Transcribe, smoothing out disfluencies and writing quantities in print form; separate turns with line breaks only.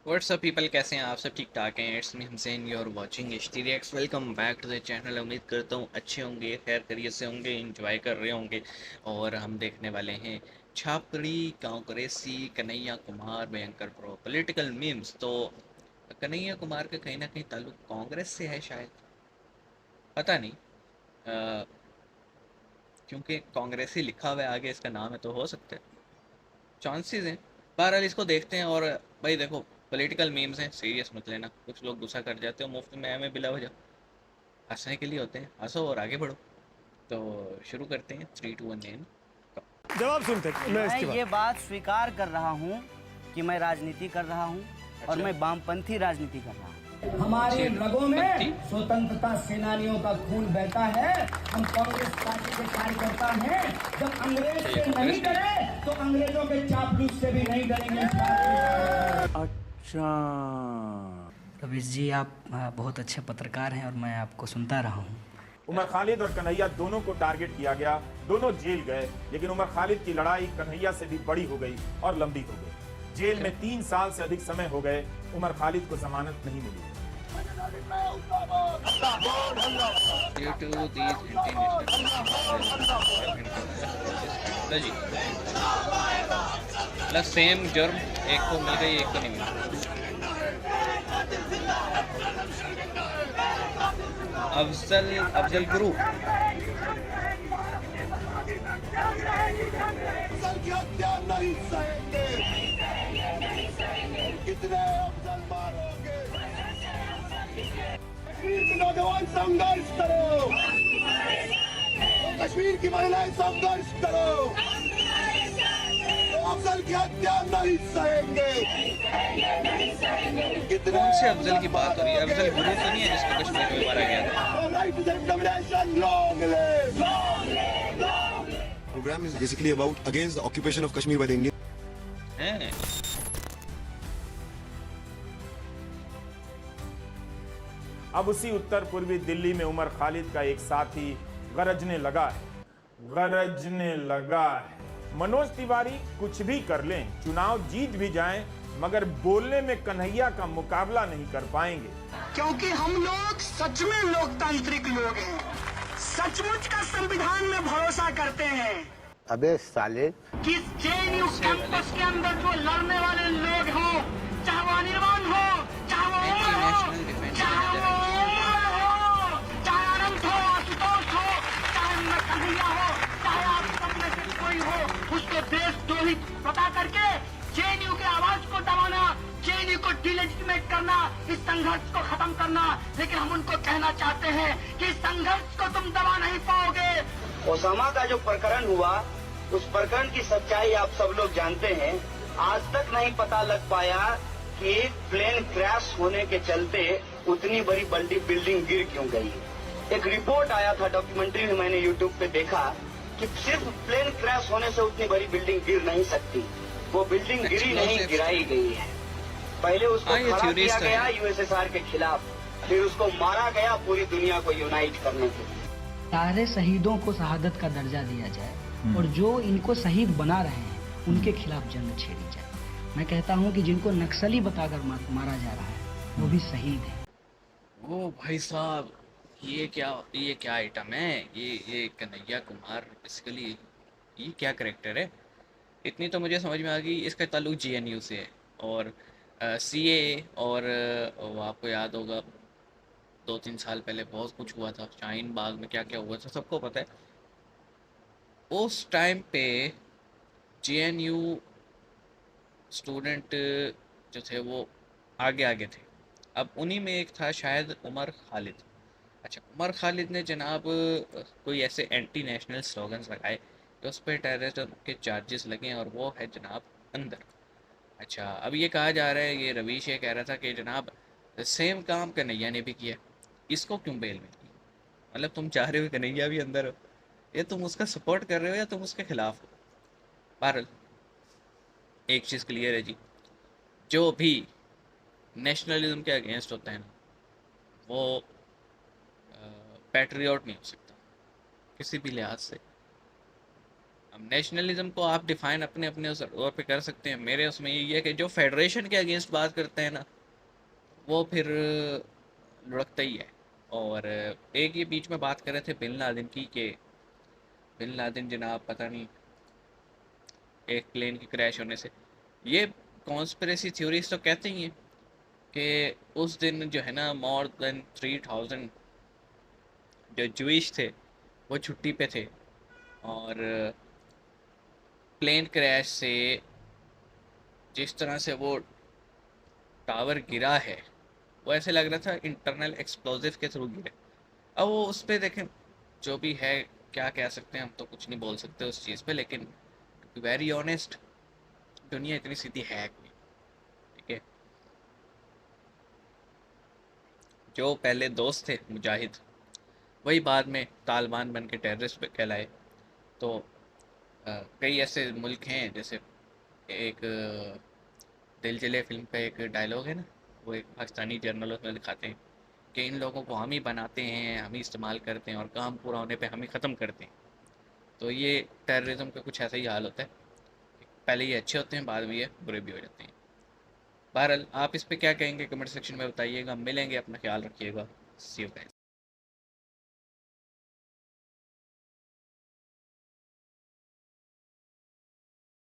WhatsApp people, कैसे हैं आप सब? ठीक ठाक हैं। It's me Hussain, you are watching HT reacts. Welcome back to the channel. उम्मीद करता हूँ अच्छे होंगे, खैर खैरियत से होंगे, एंजॉय कर रहे होंगे। और हम देखने वाले हैं छापड़ी कांग्रेसी कन्हैया कुमार भयंकर प्रो पॉलिटिकल मीम्स। तो कन्हैया कुमार का कहीं ना कहीं ताल्लुक कांग्रेस से है शायद, पता नहीं। क्योंकि कांग्रेसी लिखा हुआ है आगे, इसका नाम है, तो हो सकता है, चांसेस हैं। बहरहाल इसको देखते हैं। और भाई देखो, पॉलिटिकल मीम्स हैं, सीरियस मत लेना। कुछ लोग गुस्सा कर जाते हो मुफ्त में हमें बिला वजह, हंसने के लिए होते हैं। हंसो और आगे बढ़ो। तो शुरू करते हैं। 3 2 1 एंड
जवाब सुनते हैं।
मैं ये बात स्वीकार कर रहा हूँ कि मैं राजनीति कर रहा हूँ और मैं वामपंथी राजनीति कर रहा हूँ।
हमारे रगों में स्वतंत्रता सेनानियों का खून बहता है। हम कांग्रेस पार्टी के कार्यकर्ता हैं। जब अंग्रेज से नहीं डरे तो अंग्रेजों के चापलूस से भी नहीं डरेंगे।
अच्छा,
रवीश जी, आप बहुत अच्छे पत्रकार हैं और मैं आपको सुनता रहा हूँ।
उमर खालिद और कन्हैया दोनों को टारगेट किया गया, दोनों जेल गए, लेकिन उमर खालिद की लड़ाई कन्हैया से भी बड़ी हो गई और लंबी हो गई। जेल में 3 साल से अधिक समय हो गए, उमर खालिद को जमानत नहीं मिली।
due to these plus same जुर्म, एक को मिल गई एक को नहीं मिला। अफजल गुरु
कितने अफजल मारोगे? कश्मीर के नौजवान संघर्ष करो, कश्मीर की महिलाएं संघर्ष करो, अफजल की हत्या नहीं सहेंगे।
कौन से अफजल की बात हो रही है? अफजल गुरु तो नहीं है जिसको कश्मीर में मारा गया था?
Program is basically about against the occupation of Kashmir by the Indian.
हैं?
अब उसी उत्तर पूर्वी दिल्ली में उमर खालिद का एक साथी गरजने लगा है। मनोज तिवारी कुछ भी कर लें, चुनाव जीत भी जाएं, मगर बोलने में कन्हैया का मुकाबला नहीं कर पाएंगे।
क्योंकि हम लोग सच में लोकतांत्रिक लोग हैं, सचमुच का संविधान में भरोसा करते हैं।
अबे साले,
कि जेएनयू कैंपस के अंदर जो लड़ने वाले लोग हों, चाहे वो अनिर्बाण हो, चाहे वो चाहे अनंत हो, आशुतोष हो, चाहे कन्हैया हो, चाहे आप सब में से कोई हो, उसके देशद्रोही पता करके जेएनयू के आवाज को दबाना, जेएनयू को डिलेजिटिमेट करना, इस संघर्ष को खत्म करना। लेकिन हम उनको कहना चाहते हैं कि इस संघर्ष को तुम दबा नहीं पाओगे।
ओसामा का जो प्रकरण हुआ, उस प्रकरण की सच्चाई आप सब लोग जानते हैं। आज तक नहीं पता लग पाया कि प्लेन क्रैश होने के चलते उतनी बड़ी बिल्डिंग गिर क्यों गई। एक रिपोर्ट आया था, डॉक्यूमेंट्री में मैंने यूट्यूब पे देखा कि सिर्फ प्लेन क्रैश होने से उतनी बड़ी बिल्डिंग गिर नहीं सकती। वो बिल्डिंग गिरी नहीं, गिराई गई है। पहले उसको खड़ा किया गया यूएसएसआर के खिलाफ, फिर उसको मारा गया पूरी दुनिया को यूनाइट करने के लिए।
सारे शहीदों को शहादत का दर्जा दिया जाए और जो इनको शहीद बना रहे हैं उनके खिलाफ जंग छेड़ी जाए। मैं कहता हूं कि जिनको नक्सली बताकर मारा जा रहा है वो भी शहीद है।
ओ भाई साहब, ये क्या आइटम है? ये कन्हैया कुमार बेसिकली ये क्या करेक्टर है? इतनी तो मुझे समझ में आ गई, इसका ताल्लुक जेएनयू से है और सीए और वो आपको याद होगा 2-3 साल पहले बहुत कुछ हुआ था शाहीन बाग में, क्या क्या हुआ था सबको पता है। उस टाइम पे जेएनयू स्टूडेंट जो थे वो आगे थे। अब उन्हीं में एक था शायद उमर खालिद। अच्छा, उमर खालिद ने जनाब कोई ऐसे एंटी नेशनल स्लोगन्स लगाए कि उस पर टेररिज्म के चार्जेस लगे और वो है जनाब अंदर। अच्छा, अब ये कहा जा रहा है, ये रवीश ये कह रहा था कि जनाब सेम काम कन्हैया ने भी किया, इसको क्यों बेल में की? मतलब तुम चाह रहे हो कन्हैया भी अंदर हो, ये तुम उसका सपोर्ट कर रहे हो या तुम उसके खिलाफ हो? बहरहाल एक चीज़ क्लियर है जी, जो भी नेशनलिज्म के अगेंस्ट होता है ना, वो पैट्रियट नहीं हो सकता किसी भी लिहाज से। अब नेशनलिज्म को आप डिफाइन अपने अपने उस तौर पे कर सकते हैं। मेरे उसमें ये है कि जो फेडरेशन के अगेंस्ट बात करते हैं ना, वो फिर लुढ़कता ही है। और एक ये बीच में बात कर रहे थे बिन लादेन की, कि बिन लादेन जनाब पता नहीं एक प्लेन की क्रैश होने से, ये कॉन्स्पिरेसी थ्योरीज तो कहते ही हैं कि उस दिन जो है ना मोर देन 3000 जो जूइश थे वो छुट्टी पे थे, और प्लेन क्रैश से जिस तरह से वो टावर गिरा है वो ऐसे लग रहा था इंटरनल एक्सप्लोजिव के थ्रू गिरे। अब वो उस पर देखें, जो भी है क्या कह सकते हैं, हम तो कुछ नहीं बोल सकते उस चीज़ पे, लेकिन वेरी ऑनेस्ट दुनिया इतनी सीधी है कोई, ठीक है। जो पहले दोस्त थे मुजाहिद, वही बाद में तालिबान बन के टेररिस्ट कहलाए। तो कई ऐसे मुल्क हैं, जैसे एक दिल जले फिल्म पे एक डायलॉग है ना, वो एक पाकिस्तानी जर्नल उसमें दिखाते हैं कि इन लोगों को हम ही बनाते हैं, हम ही इस्तेमाल करते हैं और काम पूरा होने पे हम ही ख़त्म करते हैं। तो ये टेररिज्म का कुछ ऐसा ही हाल होता है, पहले ये अच्छे होते हैं, बाद में ये बुरे भी हो जाते हैं। बहरहाल आप इस पे क्या कहेंगे कमेंट सेक्शन में बताइएगा। मिलेंगे, अपना ख्याल रखिएगा। सी यू गाइस।